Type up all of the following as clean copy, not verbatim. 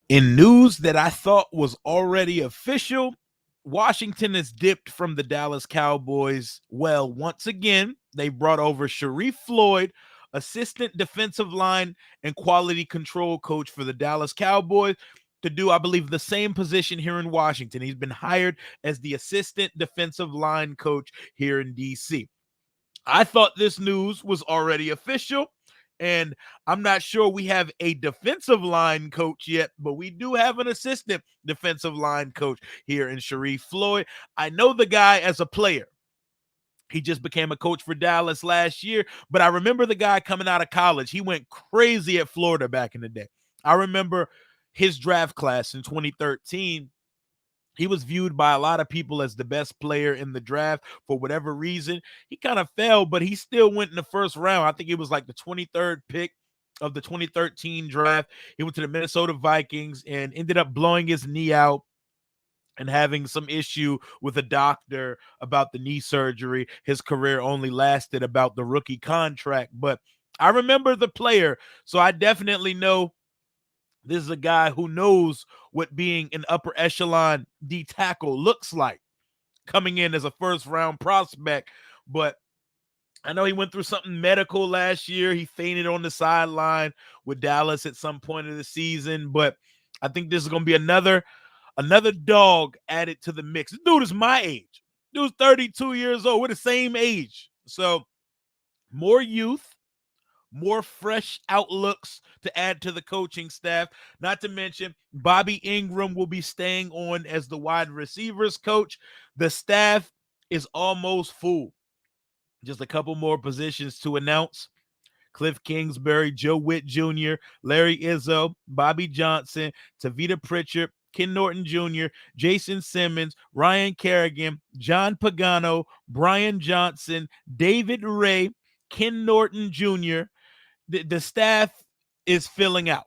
In news that I thought was already official, Washington has dipped from the Dallas Cowboys well once again. They brought over Sharrif Floyd, assistant defensive line and quality control coach for the Dallas Cowboys, to do, I believe, the same position here in Washington. He's been hired as the assistant defensive line coach here in DC. I thought this news was already official, and I'm not sure we have a defensive line coach yet, but we do have an assistant defensive line coach here in Sharrif Floyd. I know the guy as a player. He just became a coach for Dallas last year, but I remember the guy coming out of college. He went crazy at Florida back in the day. I remember his draft class in 2013. He was viewed by a lot of people as the best player in the draft for whatever reason. He kind of fell, but he still went in the first round. I think it was like the 23rd pick of the 2013 draft. He went to the Minnesota Vikings and ended up blowing his knee out and having some issue with a doctor about the knee surgery. His career only lasted about the rookie contract, but I remember the player, so I definitely know this is a guy who knows what being an upper echelon D tackle looks like, coming in as a first round prospect. But I know he went through something medical last year. He fainted on the sideline with Dallas at some point of the season. But I think this is going to be another dog added to the mix. This dude is my age. Dude's 32 years old. We're the same age. So more youth, more fresh outlooks to add to the coaching staff. Not to mention, Bobby Engram will be staying on as the wide receivers coach. The staff is almost full. Just a couple more positions to announce. Cliff Kingsbury, Joe Witt Jr., Larry Izzo, Bobby Johnson, Tavita Pritchard, Ken Norton Jr., Jason Simmons, Ryan Kerrigan, John Pagano, Brian Johnson, David Ray, Ken Norton Jr. The staff is filling out.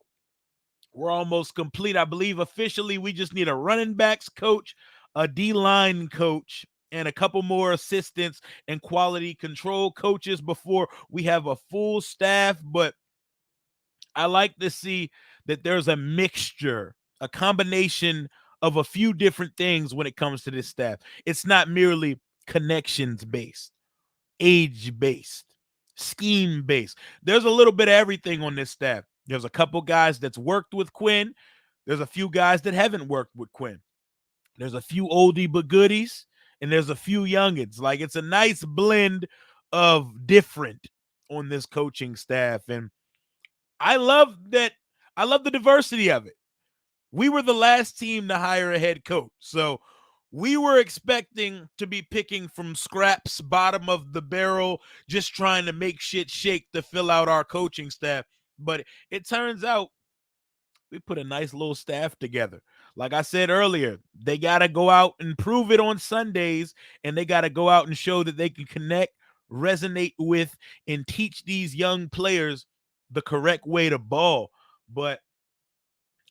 We're almost complete. I believe officially we just need a running backs coach, a D-line coach, and a couple more assistants and quality control coaches before we have a full staff. But I like to see that there's a mixture, a combination of a few different things when it comes to this staff. It's not merely connections based, age based, scheme based. There's a little bit of everything on this staff. There's a couple guys that's worked with Quinn. There's a few guys that haven't worked with Quinn. There's a few oldie but goodies, and there's a few youngins. Like, it's a nice blend of different on this coaching staff. And I love that. I love the diversity of it. We were the last team to hire a head coach. So we were expecting to be picking from scraps, bottom of the barrel, just trying to make shit shake to fill out our coaching staff. But it turns out we put a nice little staff together. Like I said earlier, they got to go out and prove it on Sundays, and they got to go out and show that they can connect, resonate with, and teach these young players the correct way to ball. But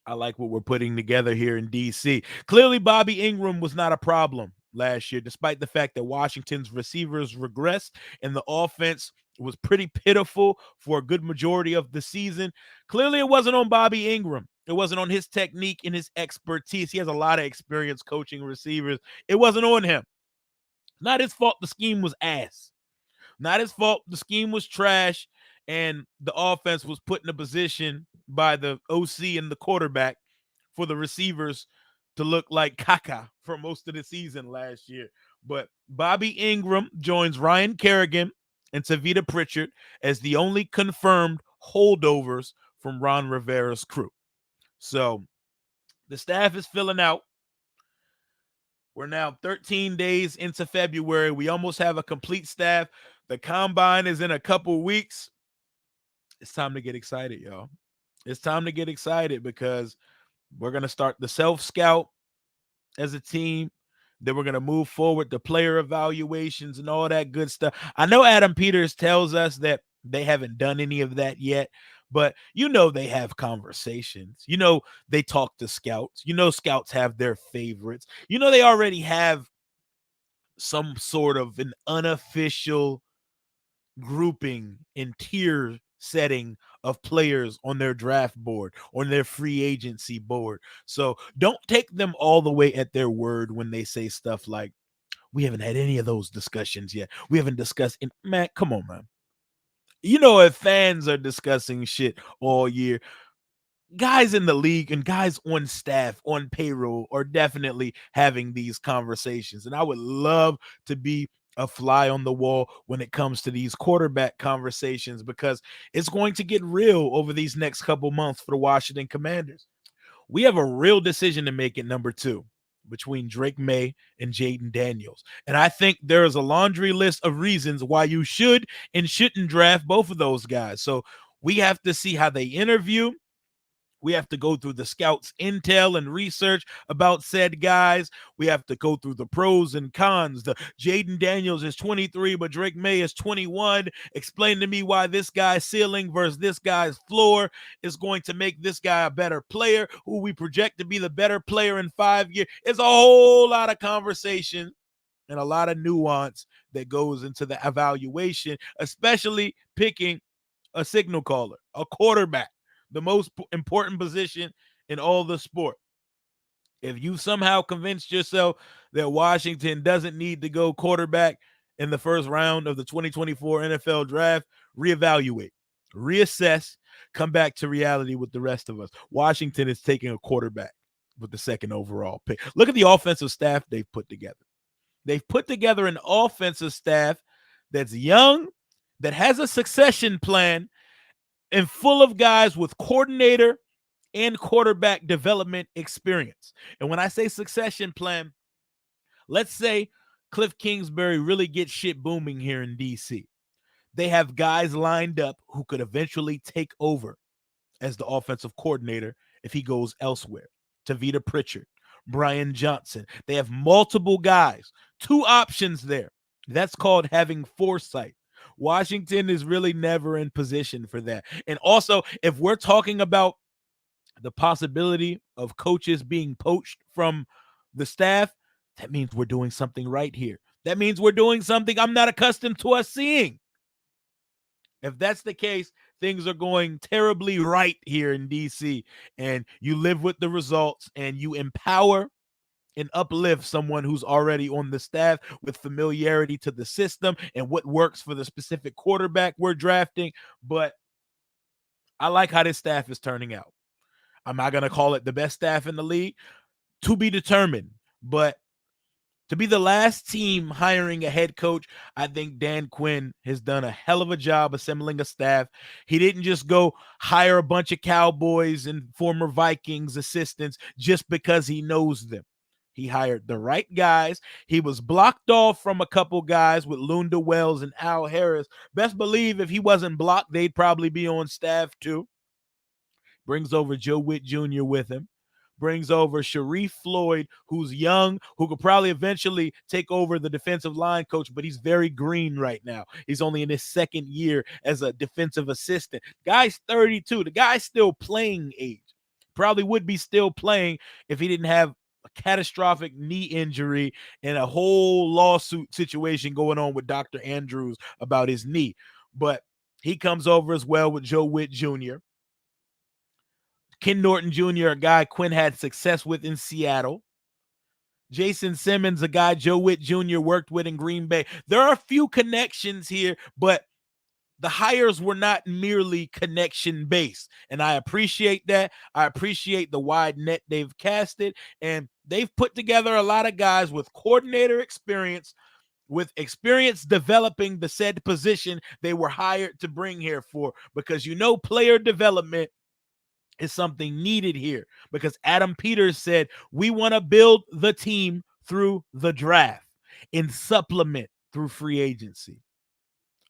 I like what we're putting together here in DC. Clearly, Bobby Engram was not a problem last year, despite the fact that Washington's receivers regressed and the offense was pretty pitiful for a good majority of the season. Clearly, it wasn't on Bobby Engram. It wasn't on his technique and his expertise. He has a lot of experience coaching receivers. It wasn't on him. Not his fault the scheme was ass. Not his fault the scheme was trash and the offense was put in a position by the OC and the quarterback for the receivers to look like caca for most of the season last year. But Bobby Engram joins Ryan Kerrigan and Tavita Pritchard as the only confirmed holdovers from Ron Rivera's crew. So the staff is filling out. We're now 13 days into February. We almost have a complete staff. The combine is in a couple weeks. It's time to get excited, y'all. It's time to get excited because we're going to start the self-scout as a team. Then we're going to move forward to player evaluations and all that good stuff. I know Adam Peters tells us that they haven't done any of that yet, but they have conversations. They talk to scouts. Scouts have their favorites. They already have some sort of an unofficial grouping and tier setting of players on their draft board, on their free agency board. So don't take them all the way at their word when they say stuff like, we haven't had any of those discussions yet. We haven't discussed it. Man, come on, man. If fans are discussing shit all year, guys in the league and guys on staff, on payroll, are definitely having these conversations. And I would love to be a fly on the wall when it comes to these quarterback conversations, because it's going to get real over these next couple months for the Washington Commanders. We have a real decision to make at number 2 between Drake May and Jaden Daniels. And I think there is a laundry list of reasons why you should and shouldn't draft both of those guys. So we have to see how they interview. We have to go through the scouts' intel and research about said guys. We have to go through the pros and cons. The Jaden Daniels is 23, but Drake May is 21. Explain to me why this guy's ceiling versus this guy's floor is going to make this guy a better player, who we project to be the better player in 5 years. It's a whole lot of conversation and a lot of nuance that goes into the evaluation, especially picking a signal caller, a quarterback, the most important position in all the sport. If you somehow convinced yourself that Washington doesn't need to go quarterback in the first round of the 2024 NFL draft, reevaluate, reassess, come back to reality with the rest of us. Washington is taking a quarterback with the second overall pick. Look at the offensive staff they've put together. They've put together an offensive staff that's young, that has a succession plan, and full of guys with coordinator and quarterback development experience. And when I say succession plan, let's say Cliff Kingsbury really gets shit booming here in DC. They have guys lined up who could eventually take over as the offensive coordinator if he goes elsewhere. Tavita Pritchard, Brian Johnson. They have multiple guys, 2 options there. That's called having foresight. Washington is really never in position for that. And also, if we're talking about the possibility of coaches being poached from the staff, that means we're doing something right here. That means we're doing something I'm not accustomed to us seeing. If that's the case, things are going terribly right here in DC, and you live with the results and you empower and uplift someone who's already on the staff with familiarity to the system and what works for the specific quarterback we're drafting. But I like how this staff is turning out. I'm not going to call it the best staff in the league, to be determined, but to be the last team hiring a head coach, I think Dan Quinn has done a hell of a job assembling a staff. He didn't just go hire a bunch of Cowboys and former Vikings assistants just because he knows them. He hired the right guys. He was blocked off from a couple guys with Lunda Wells and Al Harris. Best believe if he wasn't blocked, they'd probably be on staff too. Brings over Joe Witt Jr. with him. Brings over Sharrif Floyd, who's young, who could probably eventually take over the defensive line coach, but he's very green right now. He's only in his second year as a defensive assistant. Guy's 32. The guy's still playing age. Probably would be still playing if he didn't have a catastrophic knee injury and a whole lawsuit situation going on with Dr. Andrews about his knee. But he comes over as well with Joe Witt Jr., Ken Norton Jr., a guy Quinn had success with in Seattle. Jason Simmons, a guy Joe Witt Jr. worked with in Green Bay. There are a few connections here, but the hires were not merely connection-based. And I appreciate that. I appreciate the wide net they've casted. And they've put together a lot of guys with coordinator experience, with experience developing the said position they were hired to bring here for. Because player development is something needed here, because Adam Peters said, we want to build the team through the draft and supplement through free agency.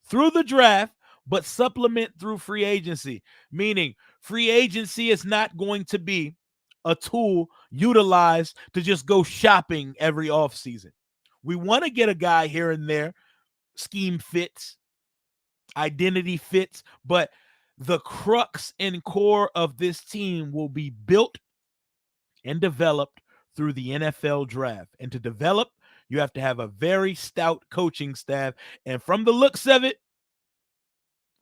Through the draft, but supplement through free agency, meaning free agency is not going to be a tool utilized to just go shopping every offseason. We want to get a guy here and there, scheme fits, identity fits, but the crux and core of this team will be built and developed through the NFL draft. And to develop, you have to have a very stout coaching staff. And from the looks of it,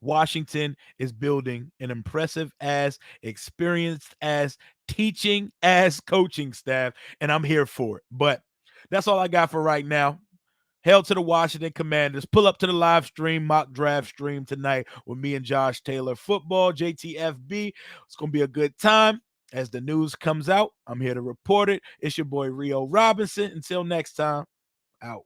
Washington is building an impressive ass, experienced ass, teaching ass coaching staff, and I'm here for it. But that's all I got for right now. Hail to the Washington Commanders. Pull up to the live stream, mock draft stream tonight with me and Josh Taylor. Football, JTFB. It's going to be a good time. As the news comes out, I'm here to report it. It's your boy Rio Robinson. Until next time, out.